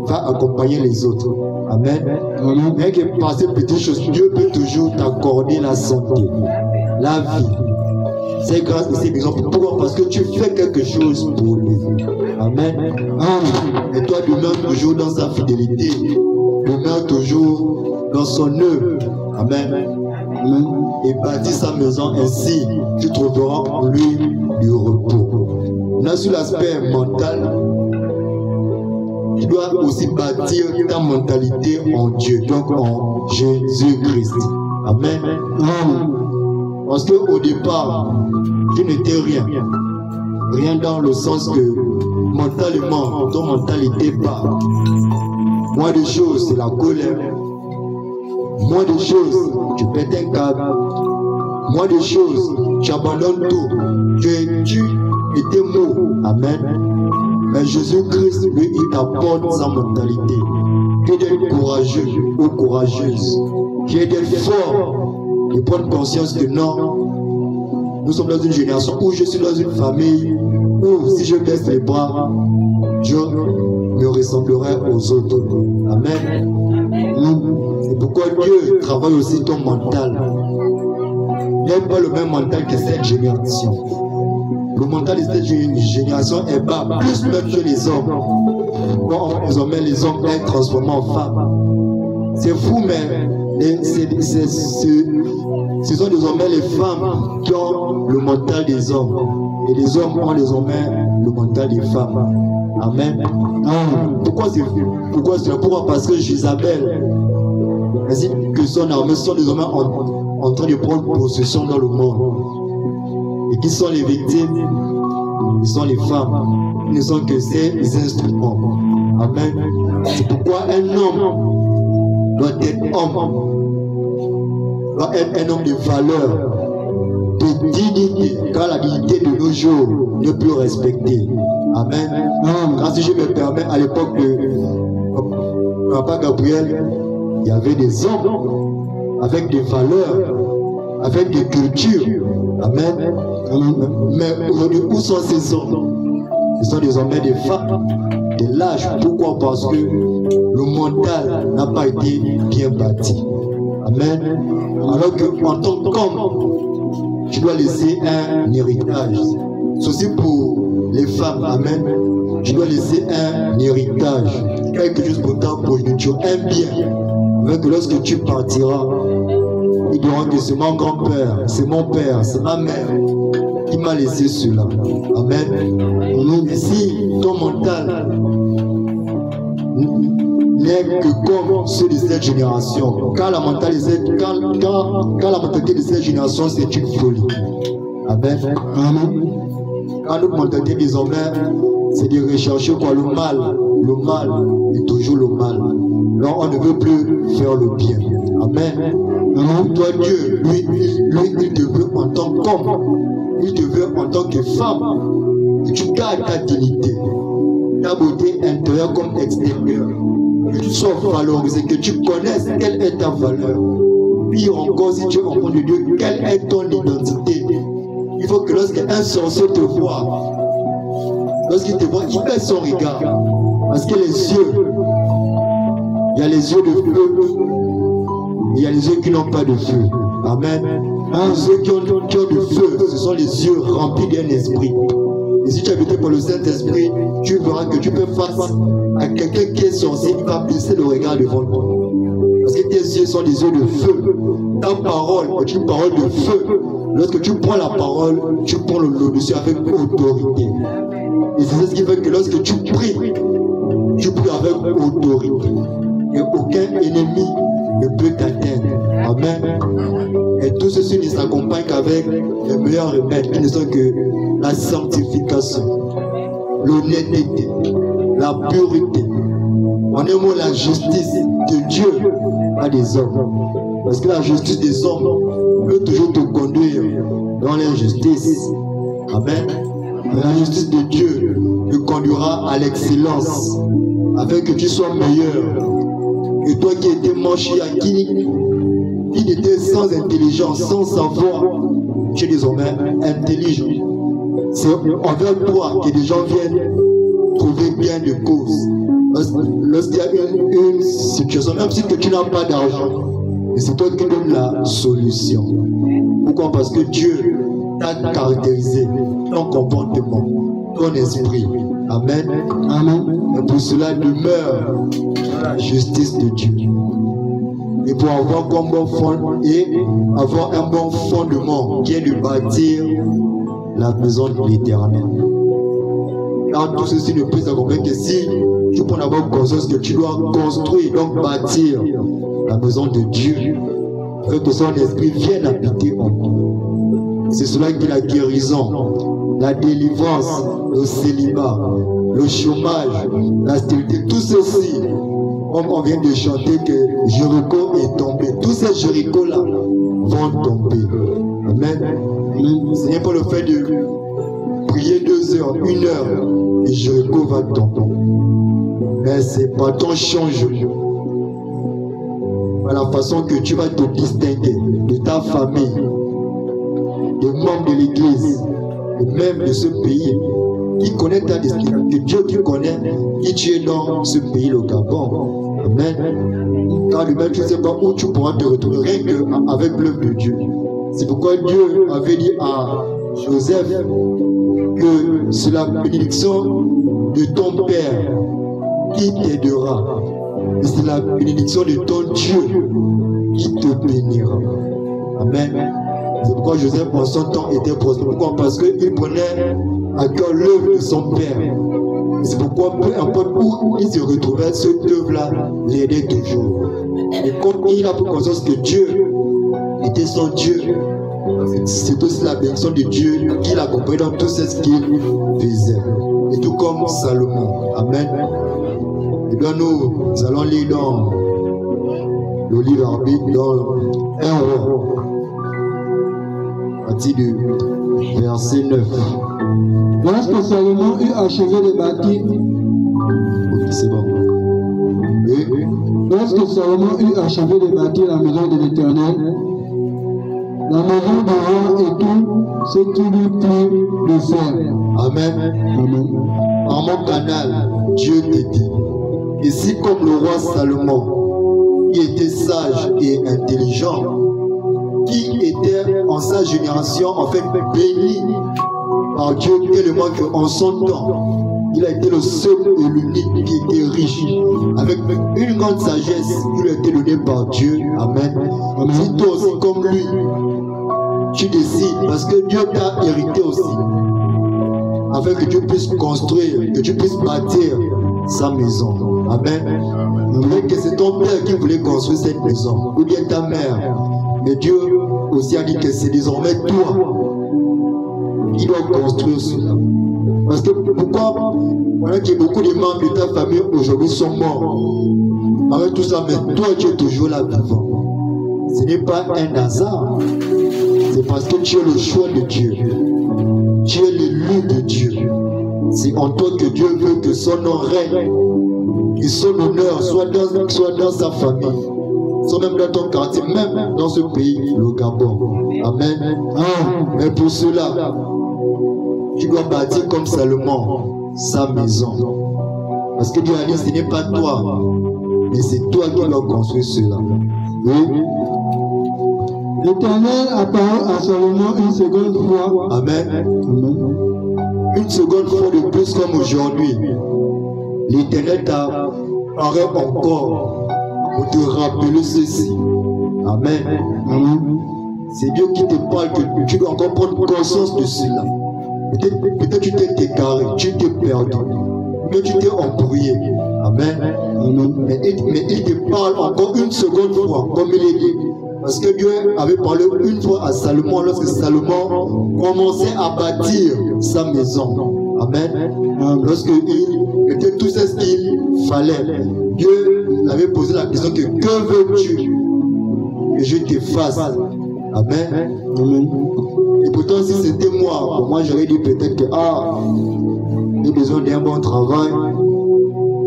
va accompagner les autres. Amen. Rien que par ces petites choses, Dieu peut toujours t'accorder la santé, la vie. C'est grâce à ces exemples. Pourquoi? Parce que tu fais quelque chose pour lui. Amen. Et toi, demeure toujours dans sa fidélité. Demeure toujours dans son œuvre. Amen. Et bâtis sa maison, ainsi tu trouveras en lui du repos. Là, sur l'aspect mental, tu dois aussi bâtir ta mentalité en Dieu, donc en Jésus-Christ. Amen. Parce qu'au départ, tu n'étais rien. Rien dans le sens que mentalement, ton mental était bas. Moins de choses, c'est la colère. Moins de choses, tu pètes un câble. Moins de choses, tu abandonnes tout. Tu étais mou. Amen. Mais Jésus-Christ, lui, il t'apporte sa mentalité. Tu es d'être courageux ou courageuse. Tu es d'être fort et prendre conscience que non, nous sommes dans une génération où je suis dans une famille où si je baisse les bras, je me ressemblerai aux autres. Amen. C'est pourquoi Dieu travaille aussi ton mental. Il n'est pas le même mental que cette génération. Le mental de cette génération est bas, plus même que les hommes. Quand les hommes sont transformés en femmes. C'est fou, mais ce sont désormais les femmes qui ont le mental des hommes. Et les hommes ont désormais le mental des femmes. Amen. Pourquoi c'est fou? Pourquoi? Parce que Jézabel, ainsi que son armée, sont désormais en train de prendre possession dans le monde. Et qui sont les victimes? Ils sont les femmes. Ils ne sont que ces instruments. Amen. C'est pourquoi un homme doit être homme. Doit être un homme de valeur, de dignité, car la dignité de nos jours n'est plus respectée. Amen. Car si je me permets, à l'époque de Papa Gabriel, il y avait des hommes avec des valeurs, avec des cultures. Amen. Mais aujourd'hui, où sont ces hommes? Ce sont des hommes et des femmes de l'âge. Pourquoi? Parce que le mental n'a pas été bien bâti. Amen. Alors qu'en tant qu'homme, tu dois laisser un héritage. Ceci pour les femmes. Amen. Tu dois laisser un héritage. Quelque chose pour ta progéniture. Un bien. Afin que lorsque tu partiras, ils diront que c'est mon grand-père, c'est mon père, c'est ma mère qui m'a laissé cela. Amen. Et si ton mental n'est que comme ceux de cette génération, car la mentalité de cette génération, c'est une folie. Amen. Car notre mentalité désormais, c'est de rechercher quoi? Le mal. Le mal est toujours le mal. Donc on ne veut plus faire le bien. Amen. Toi, Dieu, lui, il te veut en tant qu'homme. Il te veut en tant que femme. Et tu gardes ta dignité, ta beauté intérieure comme extérieure. Que tu sois valorisé, que tu connaisses quelle est ta valeur. Pire encore, si tu es enfant de Dieu, quelle est ton identité. Il faut que lorsqu'un sorcier te voit, lorsqu'il te voit, il baisse son regard. Parce que les yeux, il y a les yeux de feu. Il y a les yeux qui n'ont pas de feu. Amen. Les yeux qui ont de feu, ce sont les yeux remplis d'un esprit. Et si tu es habité par le Saint-Esprit, tu verras que tu peux face à quelqu'un qui est sorcier, il va baisser le regard devant toi. Parce que tes yeux sont des yeux de feu. Ta parole est une parole de feu. Lorsque tu prends la parole, tu prends le dessus avec autorité. Et c'est ce qui fait que lorsque tu pries avec autorité. Et aucun ennemi ne peut t'atteindre. Amen. Et tout ceci ne s'accompagne qu'avec les meilleurs remèdes qui ne sont que la sanctification, l'honnêteté, la pureté. En un mot, la justice de Dieu à des hommes. Parce que la justice des hommes peut toujours te conduire dans l'injustice. Amen. Mais la justice de Dieu te conduira à l'excellence, afin que tu sois meilleur. Et toi qui étais moche, qui était sans intelligence, sans savoir, tu es désormais intelligent. C'est envers toi que les gens viennent trouver bien de cause. lorsqu'il y a une situation, même si tu n'as pas d'argent, c'est toi qui donnes la solution. Pourquoi? Parce que Dieu t'a caractérisé ton comportement, ton esprit. Amen. Amen. Et pour cela, demeure la justice de Dieu. Et pour avoir comme bon fond et avoir un bon fondement qui est de bâtir la maison de l'Éternel. Car tout ceci ne peut s'accomplir que si tu prends d'abord conscience que tu dois construire, donc bâtir la maison de Dieu, afin que son esprit vienne habiter en nous. C'est cela qui est la guérison, la délivrance, le célibat, le chômage, la stérilité, tout ceci. Comme on vient de chanter que Jéricho est tombé. Tous ces Jérichos-là vont tomber. Amen. Ce n'est pas le fait de prier 2 heures, 1 heure, et Jéricho va tomber. Mais c'est par ton changement, par la façon que tu vas te distinguer de ta famille, des membres de l'église, et même de ce pays, qui connaît ta destinée, que Dieu qui connaît qui tu es dans ce pays, le Gabon. Amen. Car lui-même, tu ne sais pas où tu pourras te retrouver, rien qu'avec l'œuvre de Dieu. C'est pourquoi Dieu avait dit à Joseph que c'est la bénédiction de ton Père qui t'aidera. Et c'est la bénédiction de ton Dieu qui te bénira. Amen. C'est pourquoi Joseph en son temps était prospère. Pourquoi? Parce qu'il prenait à cœur l'œuvre de son Père. C'est pourquoi peu importe où il se retrouvait, cette œuvre-là l'aidait toujours. Et comme il a pris conscience que Dieu était son Dieu, c'est aussi la bénédiction de Dieu qu'il accompagnait dans tout ce qu'il faisait. Et tout comme Salomon. Amen. Et bien nous allons lire dans le livre arbitre, dans 1 roi, à partir du verset 9. Lorsque Salomon eut achevé de bâtir, c'est bon. Lorsque Salomon eut achevé de bâtir la maison de l'Éternel, la maison du roi et tout ce qui lui plut de faire. Amen. Amen. En mon canal, Dieu te dit, et si comme le roi Salomon, qui était sage et intelligent, qui était en sa génération en fait béni par Dieu tellement qu'en son temps, il a été le seul et l'unique qui était riche, avec une grande sagesse qui lui a été donnée par Dieu. Amen. Amen. Si toi aussi comme lui, tu décides, parce que Dieu t'a hérité aussi, afin que tu puisses construire, que tu puisses bâtir sa maison. Amen. Peut-être que c'est ton père qui voulait construire cette maison, ou bien ta mère. Mais Dieu aussi a dit que c'est désormais toi qui dois construire cela. Parce que pourquoi? Voilà qu'il y a beaucoup de membres de ta famille aujourd'hui sont morts. Avec tout ça, mais toi tu es toujours là vivant. Ce n'est pas un hasard. C'est parce que tu es le choix de Dieu. Tu es l'élu de Dieu. C'est en toi que Dieu veut que son nom règne. Et son honneur soit dans sa famille. Soit même dans ton quartier, même dans ce pays, le Gabon. Amen. Mais pour cela, tu dois bâtir comme Salomon sa maison. Parce que Dieu a dit, ce n'est pas toi, mais c'est toi qui dois construire cela. Oui. L'Éternel apparut à Salomon une seconde fois. Amen. Amen. Une seconde fois de plus comme aujourd'hui. L'Éternel t'apparaît encore pour te rappeler ceci. Amen. Amen. C'est Dieu qui te parle, que tu dois encore prendre conscience de cela. Peut-être tu t'es égaré, tu t'es perdu, mais tu t'es embrouillé. Amen. Amen. Mais il te parle encore une seconde fois, comme il est dit. Parce que Dieu avait parlé une fois à Salomon lorsque Salomon commençait à bâtir sa maison. Amen. Lorsqu'il était tout ce qu'il fallait, Dieu l'avait posé la question que veux-tu que je te fasse? Amen. Amen. Et pourtant, si c'était moi j'aurais dit peut-être que j'ai besoin d'un bon travail.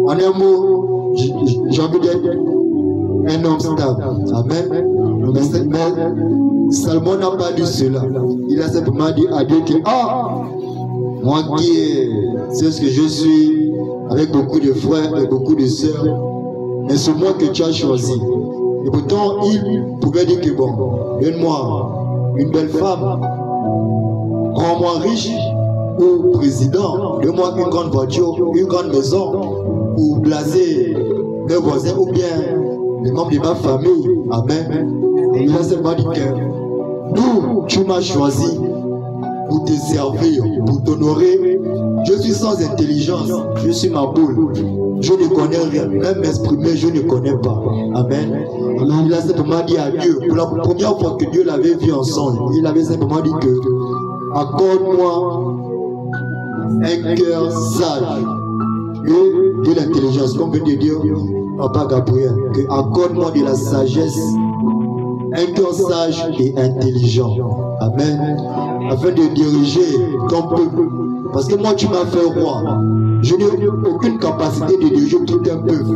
En un mot, j'ai envie d'être un homme stable. Amen. Mais Salomon n'a pas dit cela. Il a simplement dit à Dieu que moi qui sais ce que je suis, avec beaucoup de frères et beaucoup de sœurs, mais c'est moi que tu as choisi. Et pourtant, il pouvait dire que bon, donne-moi une belle femme, rends-moi riche ou président, donne-moi une grande voiture, une grande maison, ou blaser mes voisins ou bien les membres de ma famille. Amen. Et là, c'est pas dit que nous, tu m'as choisi pour te servir, pour t'honorer. Je suis sans intelligence, je suis ma boule. Je ne connais rien, même m'exprimer, je ne connais pas. Amen. Il a simplement dit à Dieu, pour la première fois que Dieu l'avait vu ensemble, il avait simplement dit que accorde-moi un cœur sage et de l'intelligence, comme vient de dire Papa Gabriel, que accorde-moi de la sagesse, un cœur sage et intelligent. Amen. Afin de diriger ton peuple. Parce que moi, tu m'as fait roi. Je n'ai aucune capacité de diriger tout un peuple.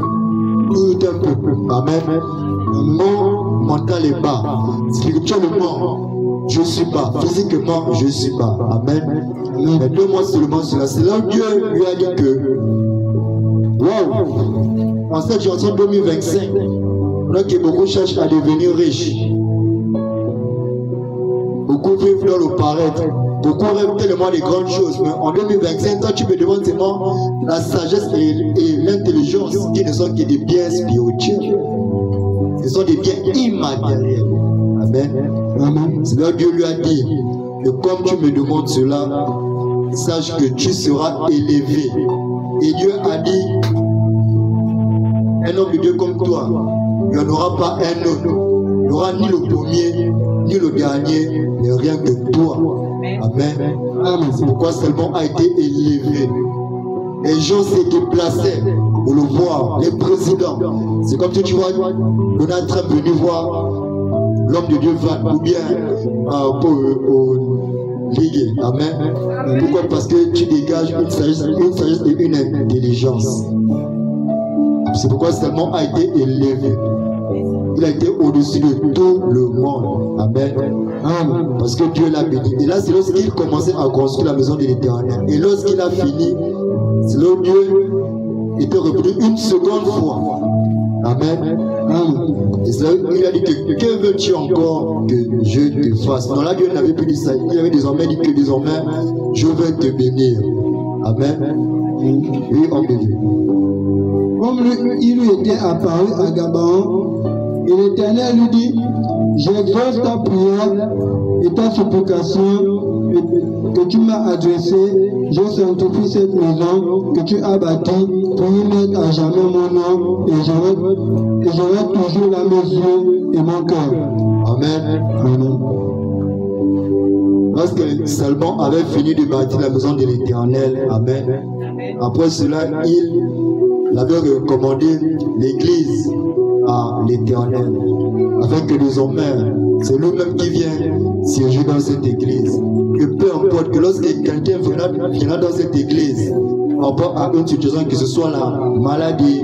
Tout un peuple. Amen. Mon mental est bas. Spirituellement, je suis bas. Physiquement, je suis bas. Amen. Mais 2 mois seulement cela. C'est là où Dieu lui a dit que, wow, en cette chanson 2025, là que beaucoup cherchent à devenir riches. Beaucoup vivent dans le paraître. Beaucoup rêvent tellement de grandes choses. Mais en 2025, toi, tu me demandes seulement la sagesse et l'intelligence qui ne sont que des biens spirituels. Ce sont des biens immatériels. Amen. Amen. C'est là que Dieu lui a dit que comme tu me demandes cela, sache que tu seras élevé. Et Dieu a dit, un homme de Dieu comme toi, il n'y en aura pas un autre. Il n'y aura ni le premier, ni le dernier, mais rien que toi. Amen. Amen. C'est pourquoi Salomon a été élevé. Les gens s'est déplacés pour le voir, les présidents. C'est comme si tu vois Donald Trump venir voir l'homme de Dieu va, ou bien au Ligue. Amen. Pourquoi? Parce que tu dégages une sagesse et une intelligence. C'est pourquoi Salomon a été élevé. Il a été au-dessus de tout le monde. Amen. Amen. Parce que Dieu l'a béni. Et là, c'est lorsqu'il commençait à construire la maison de l'Éternel. Et lorsqu'il a fini, c'est là où Dieu était revenu une seconde fois. Amen. Amen. Et c'est là où il a dit que veux-tu encore que je te fasse? Non, là, Dieu n'avait plus dit ça. Il avait désormais dit que désormais, je vais te bénir. Amen. Oui, en béni. Comme il lui était apparu à Gabaon, et l'Éternel lui dit, j'exauce ta prière et ta supplication que tu m'as adressée. Je sanctifie cette maison que tu as bâtie pour y mettre à jamais mon nom, et j'aurai toujours là mes yeux et mon cœur. Amen. Amen. Lorsque Salomon avait fini de bâtir la maison de l'Éternel, Amen. Après cela, il avait recommandé l'église à l'Éternel, afin que désormais, c'est lui-même qui vient siéger dans cette église. Que peu importe que lorsque quelqu'un viendra dans cette église, par rapport à une situation, que ce soit la maladie,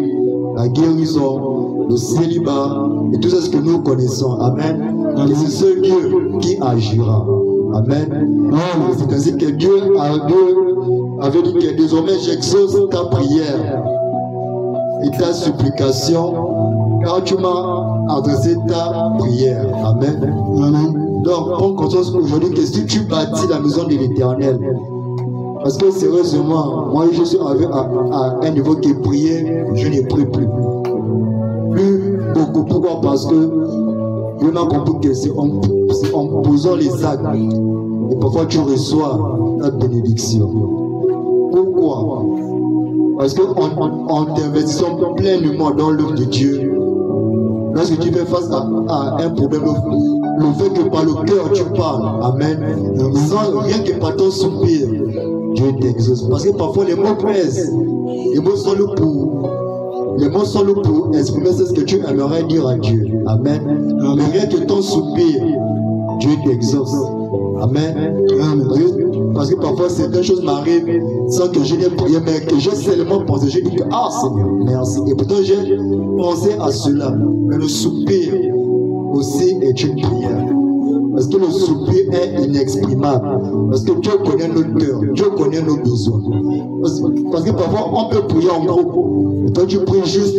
la guérison, le célibat, et tout ce que nous connaissons. Amen. Et c'est ce Dieu qui agira. Amen. C'est ainsi que Dieu avait dit que désormais j'exauce ta prière et ta supplication, car tu m'as adressé ta prière. Amen. Amen. Donc, prends conscience aujourd'hui que si tu bâtis la maison de l'Éternel, parce que sérieusement, moi je suis arrivé à un niveau qui est prié, je ne prie plus. Plus beaucoup. Pourquoi? Parce que je n'ai compris que c'est en posant les actes et parfois tu reçois ta bénédiction. Pourquoi? Parce qu'en t'investissant pleinement dans l'œuvre de Dieu, lorsque tu fais face à un problème, le fait que par le cœur tu parles, Amen, sans rien que par ton soupir, Dieu t'exauce. Parce que parfois les mots pèsent, les mots sont là pour exprimer ce que tu aimerais dire à Dieu. Amen. Mais rien que ton soupir, Dieu t'exauce. Amen. Parce que parfois certaines choses m'arrivent sans que je n'ai prié, mais que j'ai seulement pensé. J'ai dit que, ah Seigneur, merci. Et pourtant j'ai pensé à cela. Mais le soupir aussi est une prière. Parce que le soupir est inexprimable. Parce que Dieu connaît notre cœur, Dieu connaît nos besoins. Parce que parfois, on peut prier en groupe. Et toi, tu pries juste